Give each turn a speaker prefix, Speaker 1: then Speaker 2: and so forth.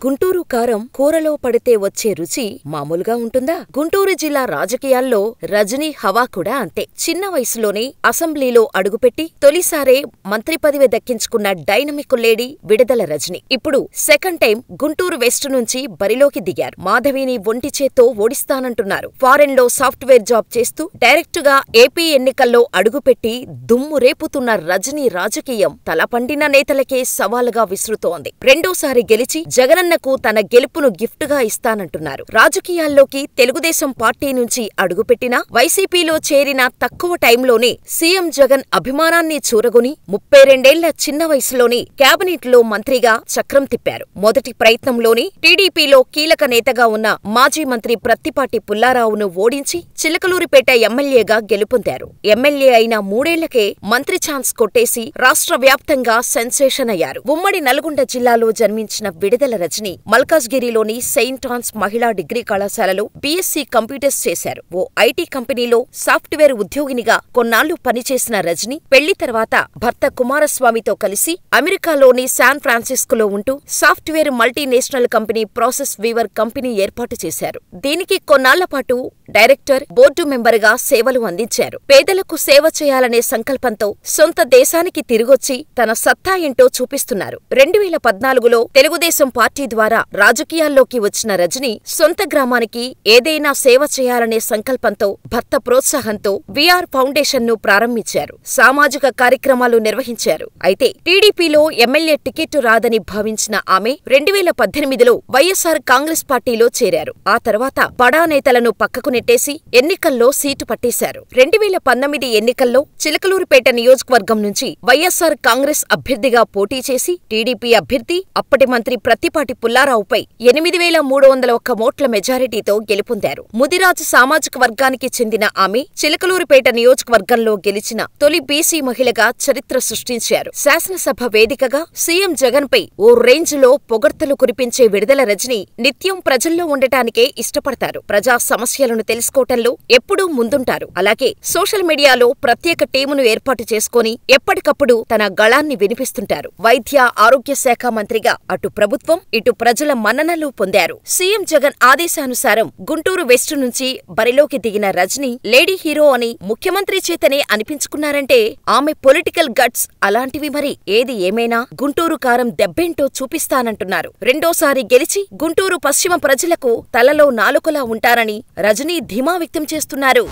Speaker 1: గుంటూరు కారం కూరలో పడితే వచ్చే రుచి మామూలుగా ఉంటుందా? గుంటూరు జిల్లా రాజకీయాల్లో రజనీ హవా కూడా అంతే. చిన్న వయసులోనే అసెంబ్లీలో అడుగుపెట్టి తొలిసారే మంత్రి పదవి దక్కించుకున్న డైనమిక్ లేడీ విడుదల రజని ఇప్పుడు సెకండ్ టైం గుంటూరు వెస్ట్ నుంచి బరిలోకి దిగారు. మాధవిని ఒంటి చేత్తో ఓడిస్తానంటున్నారు. ఫారెన్ లో సాఫ్ట్వేర్ జాబ్ చేస్తూ డైరెక్ట్ గా ఏపీ ఎన్నికల్లో అడుగుపెట్టి దుమ్ము రేపుతున్న రజనీ రాజకీయం తలపండిన నేతలకే సవాలుగా విసురుతోంది. రెండోసారి గెలిచి జగనన్నకు తన గెలుపును గిఫ్ట్ గా ఇస్తానంటున్నారు. రాజకీయాల్లోకి తెలుగుదేశం పార్టీ నుంచి అడుగుపెట్టినా వైసీపీలో చేరిన తక్కువ టైంలోనే సీఎం జగన్ అభిమానాన్ని చూరగొని 32 చిన్న వయసులోనే కేబినెట్ లో మంత్రిగా చక్రం తిప్పారు. మొదటి ప్రయత్నంలోనే టీడీపీలో కీలక నేతగా ఉన్న మాజీ మంత్రి ప్రత్తిపాటి పుల్లారావును ఓడించి చిలకలూరిపేట ఎమ్మెల్యేగా గెలుపొందారు. ఎమ్మెల్యే అయిన 3 ఏళ్లకే మంత్రి ఛాన్స్ కొట్టేసి రాష్ట్ర వ్యాప్తంగా సెన్సేషన్ అయ్యారు. ఉమ్మడి నల్గొండ జిల్లాలో జన్మించిన విడుదల రజని మల్కాజ్గిరిలోని సెయింట్ ఆన్స్ మహిళా డిగ్రీ కళాశాలలో బీఎస్సీ కంప్యూటర్స్ చేశారు. ఓ ఐటీ కంపెనీలో సాఫ్ట్వేర్ ఉద్యోగినిగా కొన్నాళ్లు పనిచేసిన రజని పెళ్లి తర్వాత భర్త కుమారస్వామితో కలిసి అమెరికాలోని శాన్ ఫ్రాన్సిస్కోలో ఉంటూ software multinational company process weaver company ఏర్పాటు చేశారు. దీనికి కొన్నాళ్ల పాటు డైరెక్టర్, బోర్డు మెంబర్గా సేవలు అందించారు. పేదలకు సేవ చేయాలనే సంకల్పంతో సొంత దేశానికి తిరిగొచ్చి తన సత్తా ఏంటో చూపిస్తున్నారు. 2014లో తెలుగుదేశం పార్టీ ద్వారా రాజకీయాల్లోకి వచ్చిన రజని సొంత గ్రామానికి ఏదైనా సేవ చేయాలనే సంకల్పంతో భర్త ప్రోత్సాహంతో వీఆర్ ఫౌండేషన్ ను ప్రారంభించారు. సామాజిక కార్యక్రమాలు నిర్వహించారు. అయితే టీడీపీలో ఎమ్మెల్యే టికెట్ రాదని భావించిన ఆమె 2018లో వైఎస్సార్ కాంగ్రెస్ పార్టీలో చేరారు. ఆ తర్వాత బడా నేతలను పక్కకు నెట్టేసి ఎన్నికల్లో సీటు పట్టేశారు. 2019 ఎన్నికల్లో చిలకలూరిపేట నియోజకవర్గం నుంచి వైఎస్సార్ కాంగ్రెస్ అభ్యర్థిగా పోటీ చేసి టీడీపీ అభ్యర్థి అప్పటి మంత్రి ప్రత్తిపాటి పుల్లారావుపై 8301 ఓట్ల మెజారిటీతో గెలుపొందారు. ముదిరాజు సామాజిక వర్గానికి చెందిన ఆమె చిలకలూరిపేట నియోజకవర్గంలో గెలిచిన తొలి బీసీ మహిళగా చరిత్ర సృష్టించారు. శాసనసభ వేదికగా సీఎం జగన్ పై ఓ రేంజ్ లో పొగడ్తలు కురిపించే విడుదల రజని నిత్యం ప్రజల్లో ఉండటానికే ఇష్టపడతారు. ప్రజా సమస్యలను తెలుసుకోవటంలో ఎప్పుడూ ముందుంటారు. అలాగే సోషల్ మీడియాలో ప్రత్యేక టీమును ఏర్పాటు చేసుకుని ఎప్పటికప్పుడు తన గళాన్ని వినిపిస్తుంటారు. వైద్య ఆరోగ్య శాఖ మంత్రిగా అటు ప్రభుత్వం ఇటు ప్రజల మన్ననలు పొందారు. సీఎం జగన్ ఆదేశానుసారం గుంటూరు వెస్ట్ నుంచి బరిలోకి దిగిన రజని లేడీ హీరో అని ముఖ్యమంత్రి చేతనే అనిపించుకున్నారంటే ఆమె పొలిటికల్ గట్స్ అలాంటివి. మరి ఏది ఏమైనా గుంటూరు కారం దెబ్బేంటో చూపిస్తానంటున్నారు. రెండోసారి గెలిచి గుంటూరు పశ్చిమ ప్రజలకు తలలో నాలుకలా ఉంటారని రజనీ ధీమా వ్యక్తం చేస్తున్నారు.